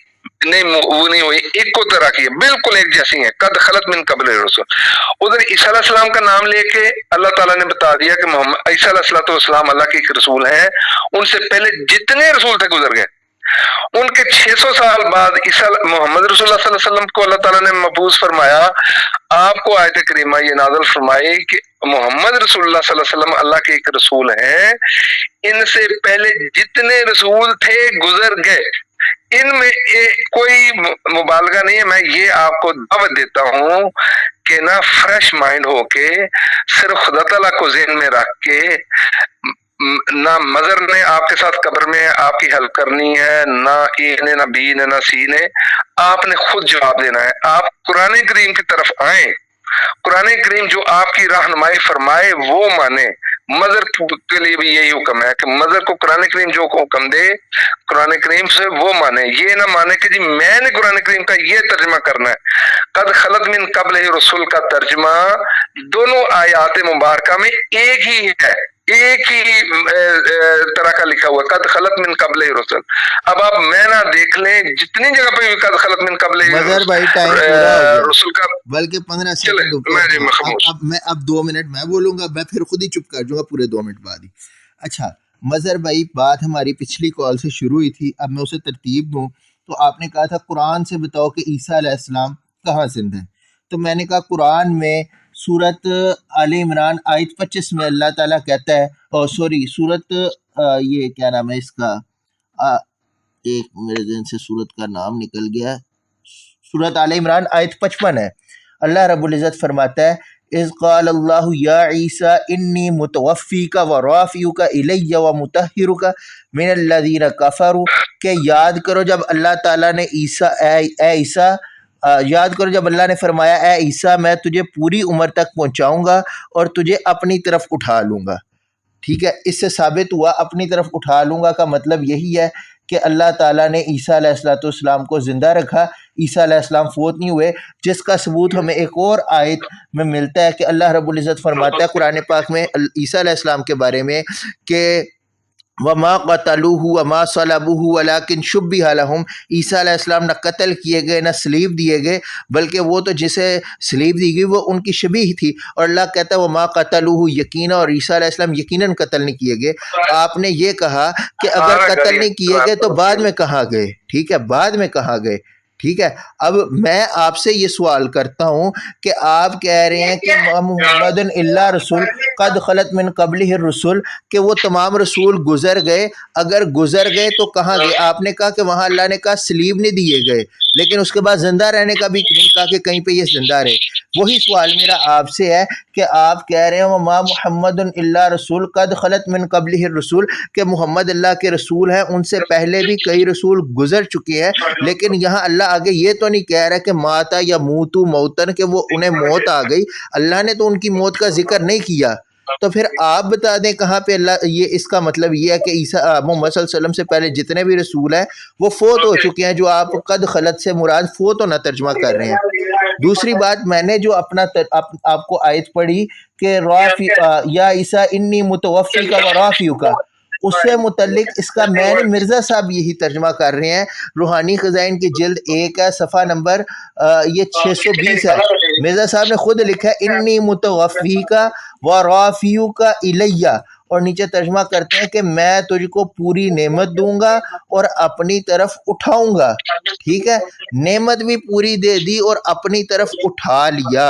نہیں، وہ نہیں ہوئی، ایک کو طرح کی ہے، بالکل ایک جیسی ہیں. قد خلط من قبل رسل. ادھر عیسیٰ علیہ السلام کا نام لے کے اللہ تعالیٰ نے بتا دیا کہ محمد عیسیٰ علیہ السلام اللہ کے ایک رسول ہیں، ان سے پہلے جتنے رسول تھے گزر گئے. ان کے 600 سال بعد محمد رسول اللہ صلی اللہ علیہ وسلم کو اللہ تعالیٰ نے مبعوث فرمایا. آپ کو آیت کریمہ یہ نازل فرمائی کہ محمد رسول اللہ صلی اللہ علیہ وسلم اللہ کے ایک رسول ہیں، ان سے پہلے جتنے رسول تھے گزر گئے. ان میں کوئی مبالغہ نہیں ہے. میں یہ آپ کو دعوت دیتا ہوں کہ نہ فریش مائنڈ ہو کے صرف خدا تعالیٰ کو ذہن میں رکھ کے، نہ مظہر نے آپ کے ساتھ قبر میں آپ کی ہیلپ کرنی ہے، نہ اے نے، نہ بی نے، نہ سی نے، آپ نے خود جواب دینا ہے. آپ قرآن کریم کی طرف آئیں، قرآن کریم جو آپ کی رہنمائی فرمائے وہ مانے. مظہر کے لیے بھی یہی حکم ہے کہ مظہر کو قرآن کریم جو حکم دے قرآن کریم سے وہ مانے، یہ نہ مانے کہ جی میں نے قرآن کریم کا یہ ترجمہ کرنا ہے. قد خلط من قبل رسول کا ترجمہ دونوں آیات مبارکہ میں ایک ہی ہے، ایک ہی طرح کا لکھا ہوا، قد خلط من قبل رسل. اب آپ میں نہ دیکھ لیں جتنی جگہ پہ قد خلط من قبل رسل کا، بلکہ 15 سیکنڈ اب 2 منٹ میں بولوں گا، میں پھر خود ہی چپ کر جاؤں گا پورے 2 منٹ بعد ہی. اچھا مظہر بھائی، بات ہماری پچھلی کال سے شروع ہوئی تھی، اب میں اسے ترتیب دوں تو آپ نے کہا تھا قرآن سے بتاؤ کہ عیسیٰ علیہ السلام کہاں زندہ ہیں. تو میں نے کہا قرآن میں سورت آل عمران آیت 25 میں اللہ تعالیٰ کہتا ہے، سورت یہ کیا نام ہے اس کا، ایک میرے ذہن سے صورت کا نام نکل گیا، سورۃ آل عمران آیت 55 ہے۔ اللہ رب العزت فرماتا ہے اذ قال اللہ یا عیسیٰ انی متوفیک ورافعک الی ومطہرک من الذین کفروا، کہ یاد کرو جب اللہ تعالیٰ نے اے عیسیٰ یاد کرو جب اللہ نے فرمایا اے عیسیٰ میں تجھے پوری عمر تک پہنچاؤں گا اور تجھے اپنی طرف اٹھا لوں گا۔ ٹھیک ہے، اس سے ثابت ہوا اپنی طرف اٹھا لوں گا کا مطلب یہی ہے کہ اللہ تعالیٰ نے عیسیٰ علیہ السلام کو زندہ رکھا، عیسیٰ علیہ السلام فوت نہیں ہوئے، جس کا ثبوت ہمیں ایک اور آیت میں ملتا ہے کہ اللہ رب العزت فرماتا ہے قرآن پاک میں عیسیٰ علیہ السلام کے بارے میں کہ وما قتلوہ وما صلبوہ ولکن شبہ لہم، عیسیٰ علیہ السلام نہ قتل کیے گئے نہ سلیب دیے گئے، بلکہ وہ تو جسے سلیب دی گئی وہ ان کی شبیہ تھی، اور اللہ کہتا ہے وما قتلوہ یقینا، اور عیسیٰ علیہ السلام یقیناً قتل نہیں کیے گئے۔ آپ نے یہ کہا کہ اگر قتل نہیں کیے گئے تو بعد میں کہاں گئے؟ ٹھیک ہے، بعد میں کہاں گئے؟ ٹھیک ہے، اب میں آپ سے یہ سوال کرتا ہوں کہ آپ کہہ رہے ہیں کہ محمد الا رسول قد خلت من قبلہ الرسل، کہ وہ تمام رسول گزر گئے، اگر گزر گئے تو کہاں گئے؟ آپ نے کہا کہ وہاں اللہ نے کہا سلیب نہیں دیے گئے، لیکن اس کے بعد زندہ رہنے کا بھی نہیں کہا کہ کہیں پہ یہ زندہ رہے۔ وہی سوال میرا آپ سے ہے کہ آپ کہہ رہے ہیں وما محمد الا رسول قد خلت من قبلہ الرسول، کہ محمد اللہ کے رسول ہیں، ان سے پہلے بھی کئی رسول گزر چکے ہیں، لیکن یہاں اللہ آگے یہ تو نہیں کہہ رہا کہ ماتا یا موتو موتن، کہ وہ انہیں موت آ گئی، اللہ نے تو ان کی موت کا ذکر نہیں کیا۔ تو پھر آپ بتا دیں کہاں پہ اللہ یہ اس کا مطلب یہ ہے کہ عیسیٰ محمد صلی اللہ علیہ وسلم سے پہلے جتنے بھی رسول ہیں وہ فوت ہو چکے ہیں، جو آپ قد خلت سے مراد فوت ہونا ترجمہ کر رہے ہیں۔ دوسری بات، میں نے جو آپ کو آیت پڑھی کہ یا عیسیٰ انی متوفیک ورافعک، اس سے متعلق اس کا میں نے مرزا صاحب یہی ترجمہ کر رہے ہیں، روحانی خزائن کی جلد 1 ہے، صفحہ نمبر یہ 620 ہے، مرزا صاحب نے خود لکھا ہے انی متوفیک ورافعک الیہ، اور نیچے ترجمہ کرتے ہیں کہ میں تجھ کو پوری نعمت دوں گا اور اپنی طرف اٹھاؤں گا۔ ٹھیک ہے، نعمت بھی پوری دے دی اور اپنی طرف اٹھا لیا۔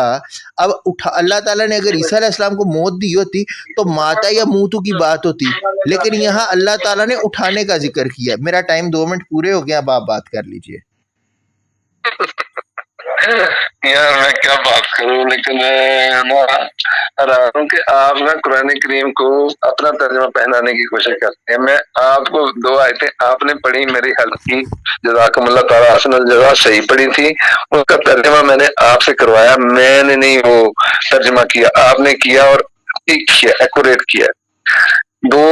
اب اللہ تعالیٰ نے اگر عیسیٰ علیہ السلام کو موت دی ہوتی تو ماتا یا موتو کی بات ہوتی، لیکن یہاں اللہ تعالیٰ نے اٹھانے کا ذکر کیا۔ میرا ٹائم 2 منٹ پورے ہو گیا، اب آپ بات کر لیجئے۔ یار میں کیا بات کروں، لیکن حیران ہوں کہ آپ نا قرآن کریم کو اپنا ترجمہ پہنانے کی کوشش کرتے ہیں۔ میں آپ کو 2 آیتیں آپ نے پڑھی، میری حل کی، جزاکم اللہ تعالیٰ حسن الجزا، صحیح پڑھی تھی، اس کا ترجمہ میں نے آپ سے کروایا، میں نے نہیں وہ ترجمہ کیا، آپ نے کیا اور ٹھیک کیا، ایکوریٹ کیا۔ 2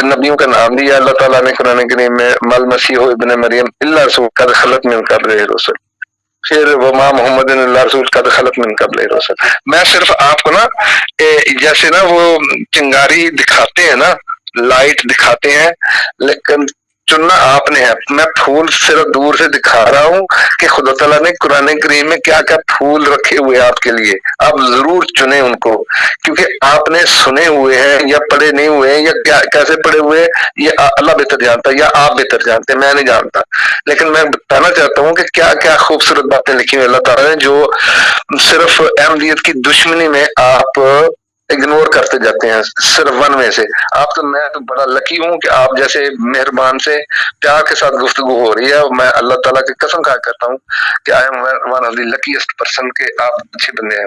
نبیوں کا نام دیا اللہ تعالیٰ نے قرآن کریم میں، مل مسیح ابن مریم الا رسول قد خلت من قبلہ الرسل، پھر وما محمد اللہ رسول قد خلت من قبلہ الرسل۔ میں صرف آپ کو نا جیسے نا وہ چنگاری دکھاتے ہیں نا، لائٹ دکھاتے ہیں، لیکن چننا آپ نے ہے، میں پھول صرف دور سے دکھا رہا ہوں کہ خدا تعالیٰ نے قرآن کریم میں کیا کیا پھول رکھے ہوئے آپ کے لیے، آپ ضرور چنیں ان کو، کیونکہ آپ نے سنے ہوئے ہیں یا پڑھے نہیں ہوئے ہیں یا کیسے پڑھے ہوئے ہیں یہ اللہ بہتر جانتا ہے یا آپ بہتر جانتے ہیں، میں نہیں جانتا، لیکن میں بتانا چاہتا ہوں کہ کیا کیا خوبصورت باتیں لکھی ہوئی اللہ تعالیٰ نے، جو صرف احمدیت کی دشمنی میں آپ اگنور کرتے جاتے ہیں، صرف 1 میں سے۔ آپ تو میں تو بڑا لکی ہوں کہ آپ جیسے مہربان سے پیار کے ساتھ گفتگو ہو رہی ہے، میں اللہ تعالیٰ کی قسم کھا کرتا ہوں کہ I am one of the لکیسٹ person کہ آپ اچھے بندے ہیں،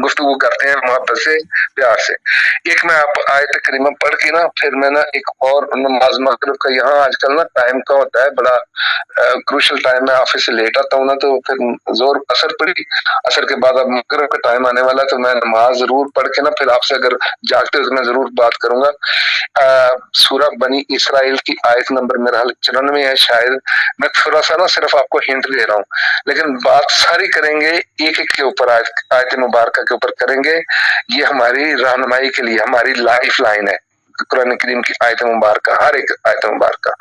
گفتگو کرتے ہیں محبت سے، پیار سے۔ ایک میں آپ آیت کریمہ پڑھ کے نا پھر میں نا ایک اور نماز مغرب کا، یہاں آج کل نا ٹائم کا ہوتا ہے بڑا کروشل ٹائم، میں آفس سے لیٹ آتا ہوں نا تو پھر زور اثر پڑی، اثر کے بعد اب مغرب کا ٹائم آنے والا ہے تو میں نماز ضرور پڑھ کے نا پھر آپ سے اگر جاگتے ہو تو میں ضرور بات کروں گا۔ سورہ بنی اسرائیل کی آیت نمبر میرا حال 94 ہے شاید، میں تھوڑا سا نا صرف آپ کو ہنٹ دے رہا ہوں، لیکن بات ساری کریں گے ایک ایک کے اوپر، آیت مبارکہ کے اوپر کریں گے، یہ ہماری رہنمائی کے لیے ہماری لائف لائن ہے، قرآن کریم کی آیت مبارکہ، ہر ایک آیت مبارکہ،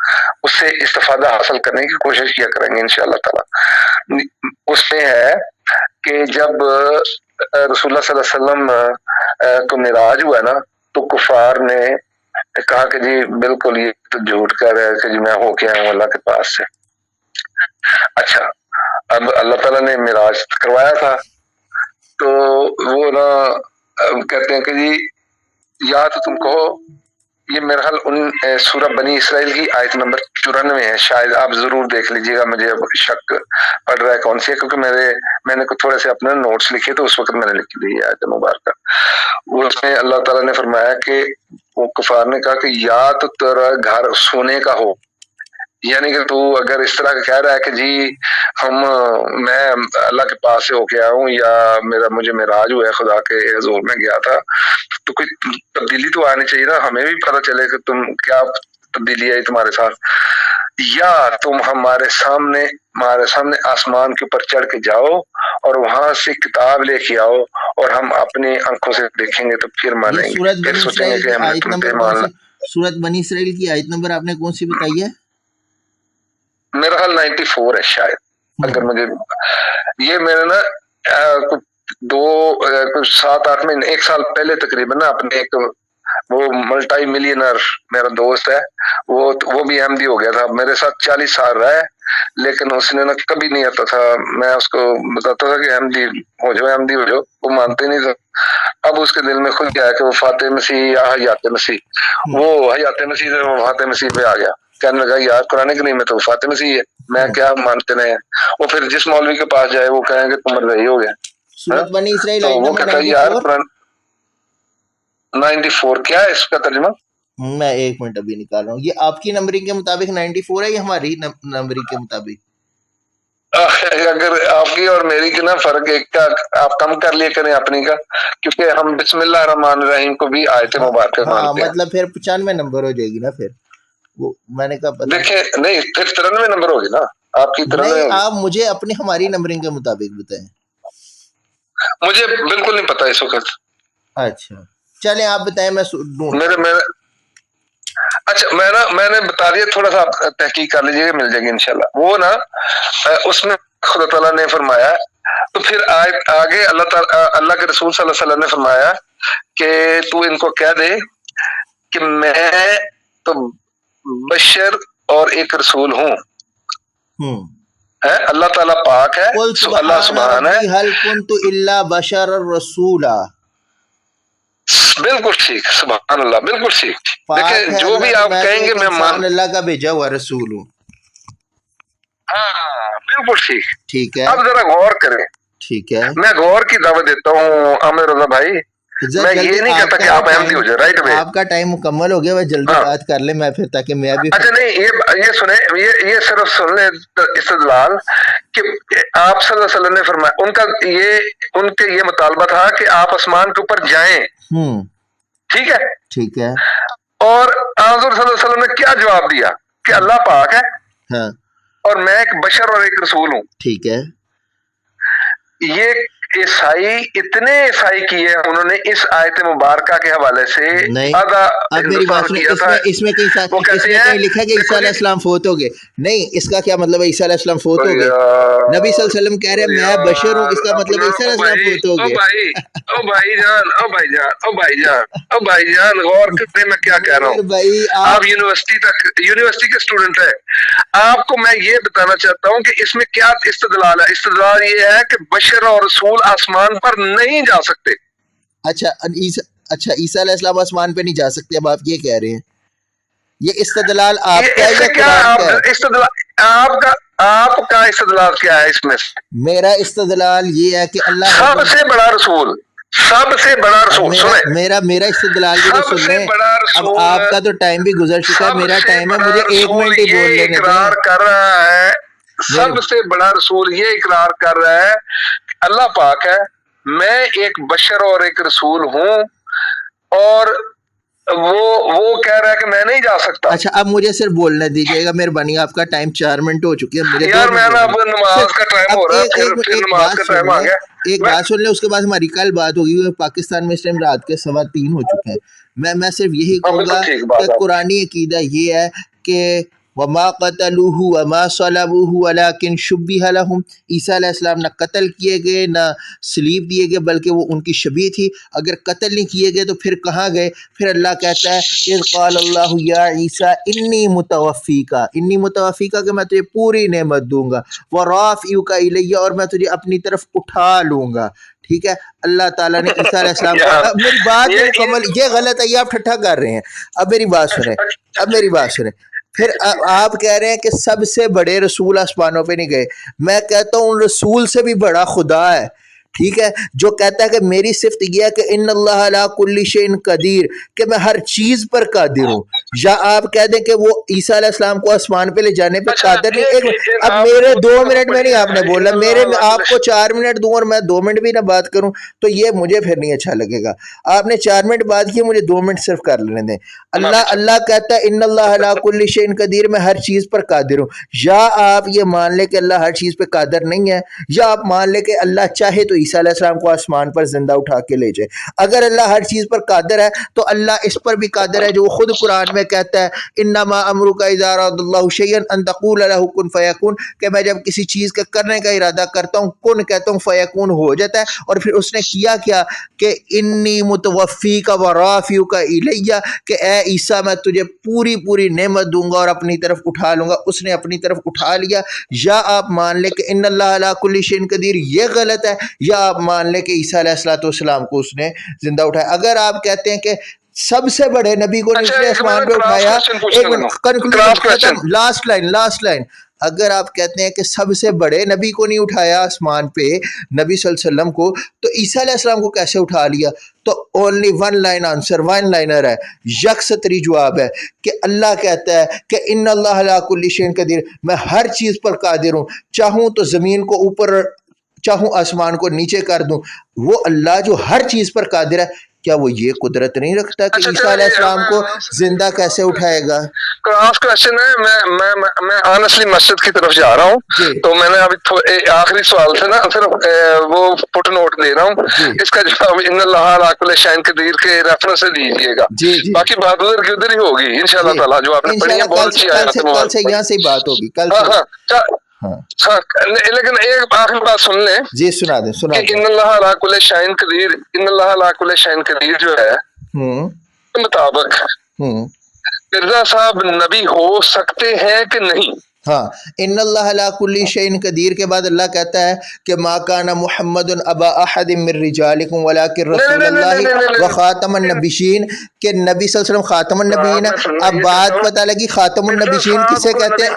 اس سے استفادہ حاصل کرنے کی کوشش کیا کریں گے انشاءاللہ تعالی۔ اس میں ہے کہ جب رسول اللہ صلی اللہ علیہ وسلم کو معراج ہوا نا تو کفار نے کہا کہ جی بالکل یہ تو جھوٹ کہہ رہا ہے کہ جی میں ہو کے آیا ہوں اللہ کے پاس سے۔ اچھا، اب اللہ تعالیٰ نے معراج کروایا تھا تو وہ نا کہتے ہیں کہ جی یا تو تم کہو یہ میرا حال ان سورہ بنی اسرائیل کی آیت نمبر 94 ہے، شاید آپ ضرور دیکھ لیجیے گا، مجھے اب شک پڑ رہا ہے کون سی ہے، کیونکہ میں نے تھوڑے سے اپنے نوٹس لکھے تو اس وقت میں نے لکھ لی ہے آیت مبارکہ۔ اس میں اللہ تعالیٰ نے فرمایا کہ وہ کفار نے کہا کہ یا تو تیرا گھر سونے کا ہو، یعنی کہ تو اگر اس طرح کہہ رہا ہے کہ جی میں اللہ کے پاس سے ہو کے آیا ہوں، یا مجھے معراج ہوا ہے، خدا کے حضور میں گیا تھا، تو کوئی تبدیلی تو آنی چاہیے نا، ہمیں بھی پتہ چلے کہ تم کیا تبدیلی آئی تمہارے ساتھ، یا تم ہمارے سامنے آسمان کے اوپر چڑھ کے جاؤ اور وہاں سے کتاب لے کے آؤ اور ہم اپنی آنکھوں سے دیکھیں گے تو پھر مانیں یہ گے، سورت پھر بنی سوچیں گے اسرائیل کہ کی ہم نے آیت تم پہ نمبر کون مان سی؟ سورت بنی اسرائیل کی آیت نمبر آپ نے کون سی بتائی ہے؟ میرا حال 94 ہے شاید، اگر مجھے یہ میرے نا کچھ 7-8 مہینے 1 سال پہلے تقریباً نا اپنے ایک وہ ملٹائی ملینر میرا دوست ہے، وہ بھی احمدی ہو گیا تھا، میرے ساتھ 40 سال رہا ہے، لیکن اس نے نا کبھی نہیں آتا تھا، میں اس کو بتاتا تھا کہ احمدی ہو جاؤ، وہ مانتے نہیں تھا۔ اب اس کے دل میں خود کیا ہے کہ وہ فاتح مسیح یا حیات مسیح، وہ حیات مسیح سے وہ فاتح مسیح پہ آ گیا، کہنے لگا یار قرآن کریم میں تو فاتح مسیح ہے، میں کیا مانتے نہیں ہیں، وہ پھر جس مولوی کے پاس جائے وہ کہیں گے تم رہی ہو گیا، سورت بنی اسرائیل تو آیت وہ نمبر کہتا ہے یار 94۔ قرآن 94 کیا ہے اس کا ترجمہ؟ میں 1 منٹ ابھی نکال رہا ہوں، یہ آپ کی نمبرنگ کے مطابق 94 ہے یا ہماری نمبرنگ کے مطابق؟ اگر آپ کی اور میری کی نا فرق ایک کا آپ کم کر لیا کریں اپنی کا، کیونکہ ہم بسم اللہ الرحمن الرحیم کو بھی آیت مبارکہ ہاں مانتے ہیں۔ مطلب پھر 95 نمبر ہو جائے گی نا، پھر وہ میں نے کہا پتا دیکھیں نہیں پھر 93 نمبر ہوگی نا آپ کی، 93 نہیں، ہوگی۔ آپ مجھے اپنی ہماری نمبرنگ کے مطابق بتائیں۔ مجھے بالکل نہیں پتا اس وقت، اچھا چلیں آپ بتائیں، میں ڈھونڈتا ہوں۔ اچھا میں نے بتا دیا، تھوڑا سا آپ تحقیق کر لیجیے گا، مل جائے گی انشاءاللہ۔ وہ نا اس میں خدا تعالیٰ نے فرمایا، تو پھر آگے اللہ کے رسول صلی اللہ علیہ وسلم نے فرمایا کہ تو ان کو کہہ دے کہ میں تو بشر اور ایک رسول ہوں، اللہ تعالیٰ پاک ہے، اللہ سبحان ہے۔ هل كنت الا بشر رسولا، بالکل ٹھیک، سبحان اللہ، بالکل ٹھیک۔ دیکھیں جو بھی آپ کہیں گے میں مان، اللہ کا بھیجا ہوا رسول ہوں۔ ہاں بالکل ٹھیک، ٹھیک ہے، اب ذرا غور کریں، ٹھیک ہے، میں غور کی دعوت دیتا ہوں عامر رضا بھائی، میں یہ نہیں کہتا کہ آپ احمدی ہو جائے، رائٹ وے۔ آپ کا ٹائم مکمل ہو گیا، جلدی بات کر لیں میں پھر، تاکہ میں بھی اچھا نہیں یہ سنیں، یہ صرف سن لیں استدلال کہ آپ صلی اللہ علیہ وسلم نے فرمایا، ان کے یہ مطالبہ تھا کہ آپ آسمان کے اوپر جائیں، ٹھیک ہے، ٹھیک ہے، اور حضور صلی اللہ علیہ وسلم نے کیا جواب دیا کہ اللہ پاک ہے، ہاں، اور میں ایک بشر اور ایک رسول ہوں۔ ٹھیک ہے، یہ اتنے عیسائی کیے انہوں نے اس آیت مبارکہ کے حوالے سے آدھا ہندوستان کیا تھا۔ اس میں کہیں لکھا ہے کہ عیسیٰ علیہ السلام فوت ہو گئے؟ نہیں، اس کا کیا مطلب ہے عیسیٰ علیہ السلام فوت ہو گئے؟ نبی صلی اللہ علیہ وسلم کہہ رہے ہیں میں بشر ہوں، اس کا مطلب ہے عیسیٰ علیہ السلام فوت ہو گئے؟ او بھائی جان غور کریں میں کیا کہہ رہا ہوں، آپ یونیورسٹی کے اسٹوڈنٹ ہیں، آپ کو میں یہ بتانا چاہتا ہوں کہ اس میں کیا استدلال ہے۔ استدلال یہ ہے کہ بشر اور رسول آسمان پر نہیں جا سکتے۔ اچھا عیسیٰ علیہ السلام آسمان پہ نہیں جا سکتے، اب آپ یہ کہہ رہے ہیں، یہ استدلال آپ کا یا قرآن کا ہے؟ آپ کا استدلال کیا ہے اس میں؟ میرا استدلال یہ ہے کہ اللہ سب سے بڑا رسول میرا استدلال بھی تو سن لیں، اب آپ کا تو ٹائم بھی گزر چکا ہے، میرا ٹائم ہے، مجھے 1 منٹ ہی بول لینے اقرار کر رہا ہے، سب سے بڑا رسول یہ اقرار کر رہا ہے کہ اللہ پاک ہے، میں ایک بشر اور ایک رسول ہوں، اور وہ کہہ رہا ہے کہ میں نہیں جا سکتا۔ اچھا اب مجھے صرف بولنے دیجیے گا، مہربانی، آپ کا ٹائم 4 منٹ ہو چکی ہے، یار میں اب نماز کا ٹائم ہو رہا ہے، پھر نماز کا ٹائم آ گیا۔ ایک بات سن لیں، اس کے بعد ہماری کل بات ہوگی۔ پاکستان میں اس ٹائم رات کے 3:15 ہو چکے ہیں۔ میں صرف یہی کہوں گا کہ قرآنی عقیدہ یہ ہے کہ وَمَا قَتَلُوهُ وَمَا صَلَبُوهُ وَلَكِنْ شُبِّهَ لَهُمْ، عیسیٰ علیہ السلام نہ قتل کیے گئے نہ سلیب دیے گئے، بلکہ وہ ان کی شبیہ تھی۔ اگر قتل نہیں کیے گئے تو پھر کہاں گئے؟ پھر اللہ کہتا ہے اِذْ قَالَ اللَّهُ يَا عِيسَىٰ إِنِّي مُتَوَفِّيكَ، انی متوفیکا کہ میں تجھے پوری نعمت دوں گا، وَرَافِعُكَ إِلَيَّ، اور میں تجھے اپنی طرف اٹھا لوں گا، ٹھیک ہے. اللہ تعالیٰ نے عیسیٰ علیہ السلام کو یار میری بات یہ مکمل، یہ غلط ہے، یہ آپ ٹھٹھا کر رہے ہیں. اب میری بات سنیں، اب میری بات سنیں. پھر آپ کہہ رہے ہیں کہ سب سے بڑے رسول آسمانوں پہ نہیں گئے. میں کہتا ہوں رسول سے بھی بڑا خدا ہے، ٹھیک ہے، جو کہتا ہے کہ میری صفت یہ ہے کہ ان اللہ علی کل شیء قدیر، کہ میں ہر چیز پر قادر ہوں. یا آپ کہہ دیں کہ وہ عیسیٰ علیہ السلام کو آسمان پہ لے جانے پہ اچھا قادر نہیں. ایک ایک اب آپ میرے وہ 2 دونوں منٹ میں پڑھی نہیں ہے آپ نے بولا، ان میرے اللہ آپ کو 4 منٹ دوں اور میں 2 منٹ بھی نہ بات کروں تو یہ مجھے پھر نہیں اچھا لگے گا. آپ نے 4 منٹ بات کی، مجھے 2 منٹ صرف کر لینے دیں. اللہ کہتا ہے ان اللہ علی کل شیء قدیر، میں ہر چیز پر قادر ہوں. یا آپ یہ مان لے کہ اللہ ہر چیز پہ قادر نہیں ہے، یا آپ مان لے کہ اللہ چاہے تو عیسیٰ علیہ السلام کو آسمان پر زندہ اٹھا کے لے جائے. اگر اللہ ہر چیز پر قادر ہے تو اللہ اس پر بھی قادر ہے جو وہ خود قرآن میں کہتا ہے انما امرک اذا اراد اللہ شیئا ان تقول له کن فیکون، کہ میں جب کسی چیز کے کرنے کا ارادہ کرتا ہوں کن کہتا ہوں فیکون ہو جاتا ہے. اور پھر اس نے کیا کہ انی متوفیک و رافعک الیہ، کہ اے عیسیٰ میں تجھے پوری نعمت دوں گا اور اپنی طرف اٹھا لوں گا. اس نے اپنی طرف اٹھا لیا. یا آپ مان لے کہ ان اللہ علی کل شیء قدیر، یہ غلط ہے. یا آپ مان لے کہ عیسیٰ علیہ السلام کو اس نے زندہ اٹھایا. اگر آپ کہتے ہیں کہ سب سے بڑے نبی کو نہیں اس اچھا نے ایک میں آسمان پہ کراس اٹھایا، کوشچن ایک پوچھنے منٹ لگا کنکلوژن کراس کوشچن. ختم، لاسٹ لائن. اگر آپ کہتے ہیں کہ سب سے بڑے نبی کو نہیں اٹھایا آسمان پہ، نبی صلی اللہ علیہ وسلم کو، تو عیسیٰ علیہ السلام کو کیسے اٹھا لیا؟ تو only one line answer, one liner ہے، یک سطری جواب ہے کہ اللہ کہتا ہے کہ ان اللہ علی کل شیء قدیر، میں ہر چیز پر قادر ہوں، چاہوں تو زمین کو اوپر، چاہوں آسمان کو نیچے کر دوں. وہ اللہ جو ہر چیز پر قادر ہے، کیا وہ یہ قدرت نہیں رکھتا کہ اچھا عیسیٰ علیہ چلے السلام کو زندہ کیسے اٹھائے گا؟ کراس کوشچن ہے. میں آنسٹلی مسجد کی طرف جا رہا ہوں جی تو میں نے ابھی آخری سوال سے نا صرف وہ فٹ نوٹ دے رہا ہوں. جی اس کا جواب ان اللہ علی کل شیء قدیر کے ریفرنس سے دیجیے گا. جی جی باقی بات ادھر کی ادھر ہی ہوگی انشاءاللہ جی تعالیٰ. جو آپ نے پڑھی ہے انشاءاللہ بہت اچھی آیات ہے کل سے مبارک. یہاں سے ہی بات ہوگی، کل ہاں سے. ہاں ہاں ہاں لیکن ایک آخری بات سن لیں جی سنا کہ دیں. ان اللہ علی کل شیء قدیر، ان اللہ علی کل شیء قدیر جو ہے ہوں کے مطابق ہوں مرزا صاحب نبی ہو سکتے ہیں کہ نہیں؟ ہاں، ان اللہ علی کل شیء قدیر کے بعد اللہ کہتا ہے کہ ما کان محمد ابا احد من رجالکم ولکن رسول اللہ و خاتم النبیین، کہ نبی صلی اللہ علیہ وسلم خاتم النبیین ہے. اب بات پتہ لگی خاتم النبیین کسے کہتے ہیں.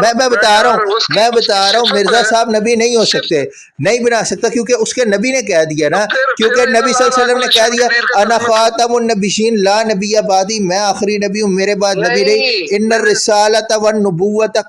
میں بتا رہا ہوں مرزا صاحب نبی نہیں ہو سکتے، نہیں بنا سکتا، کیونکہ اس کے نبی نے کہہ دیا نا، کیونکہ نبی صلی اللہ علیہ وسلم نے کہہ دیا انا خاتم النبیین لا نبی بعدی، میں آخری نبی ہوں، میرے بعد نبی نہیں. ان الرسالۃ والنبوۃ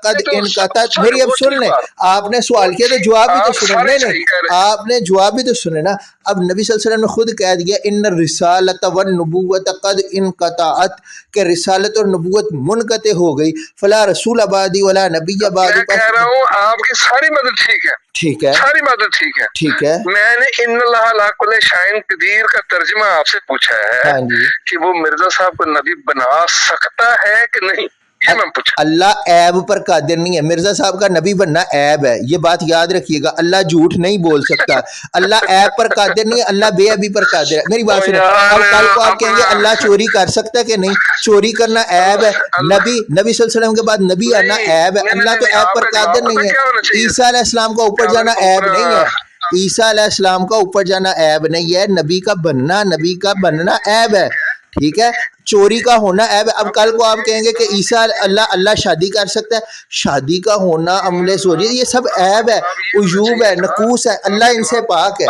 قد انقطعت. میری اب سن لیں، آپ نے سوال کیا تو جواب بھی تو سنیں. نہیں آپ نے جواب بھی تو سنے نا. اب نبی صلی اللہ علیہ وسلم نے خود کہہ دیا ان الرسالۃ والنبوۃ قد انقطعت، کہ رسالت اور نبوت منقطع ہو گئی. فلا رسول بعدی ولا نبی بعد. میں کہہ رہا ہوں آپ کی ساری مدد ٹھیک ہے، ٹھیک ہے ساری مدد ٹھیک ہے. ٹھیک ہے. میں نے ان اللہ علی کل شیء قدیر کا ترجمہ آپ سے پوچھا ہے ہاں جی، کہ وہ مرزا صاحب کو نبی بنا سکتا ہے کہ نہیں، یہ میں پوچھا. اللہ عیب پر قادر نہیں ہے. مرزا صاحب کا نبی بننا عیب ہے، یہ بات یاد رکھیے گا. اللہ جھوٹ نہیں بول سکتا. اللہ عیب پر قادر نہیں ہے، اللہ بے عیبی پر قادر ہے. میری بات سنیں. اب کل کو آپ کہیں گے اللہ چوری کر سکتا ہے کہ نہیں، چوری کرنا عیب ہے. نبی صلی اللہ علیہ وسلم کے بعد نبی آنا عیب ہے. اللہ تو عیب پر قادر نہیں ہے. عیسیٰ علیہ السلام کا اوپر جانا عیب نہیں ہے. عیسیٰ علیہ السلام کا اوپر جانا عیب نہیں ہے. نبی کا بننا عیب ہے، ٹھیک ہے. چوری کا ہونا عیب ہے. اب کل کو آپ کہیں گے کہ عیسیٰ اللہ شادی کر سکتا ہے، شادی کا ہونا عملے سوری، یہ سب عیب ہے، عیوب ہے، نقوص ہے. اللہ ان سے پاک ہے.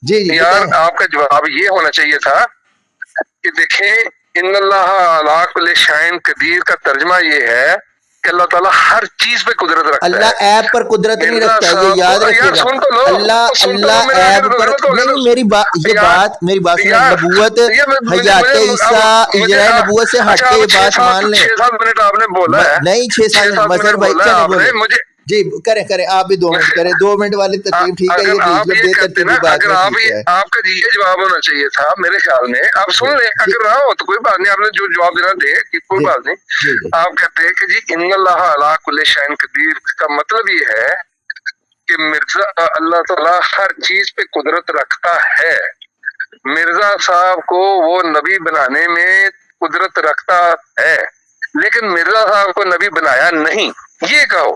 جی جی یار آپ کا جواب یہ ہونا چاہیے تھا کہ دیکھیں ان اللہ علی کل شیء قدیر کا ترجمہ یہ ہے کہ اللہ تعالیٰ ہر چیز پہ قدرت رکھتا ہے. اللہ عیب پر قدرت نہیں رکھتا ہے، یہ یاد رکھیے گا. اللہ عیب پر نہیں. میری بات سنیں. نبوت حیات عیسیٰ اجرائے نبوت سے ہٹ کے یہ بات مان لیں. 6-7 منٹ آپ نے بولا ہے، نہیں 6-7 مظہر بھائی کیا نہیں بولے. مجھے جی کریں آپ بھی 2 منٹ کریں. 2 منٹ والی ترتیب ٹھیک ہے، یہ آپ یہ بے کرتے نا، ترتیبی بات اگر میں آپ ٹھیک ہے. آپ کا یہ جواب ہونا چاہیے تھا میرے خیال میں. آپ سن لیں، اگر رہا ہو تو کوئی بات نہیں، آپ نے جو جواب دینا دے، کوئی بات نہیں. آپ کہتے ہیں کہ جی ان اللہ علی کل شیء قدیر کا مطلب یہ ہے کہ مرزا اللہ تعالیٰ ہر چیز پہ قدرت رکھتا ہے. مرزا صاحب کو وہ نبی بنانے میں قدرت رکھتا ہے، لیکن مرزا صاحب کو نبی بنایا نہیں، یہ کہو.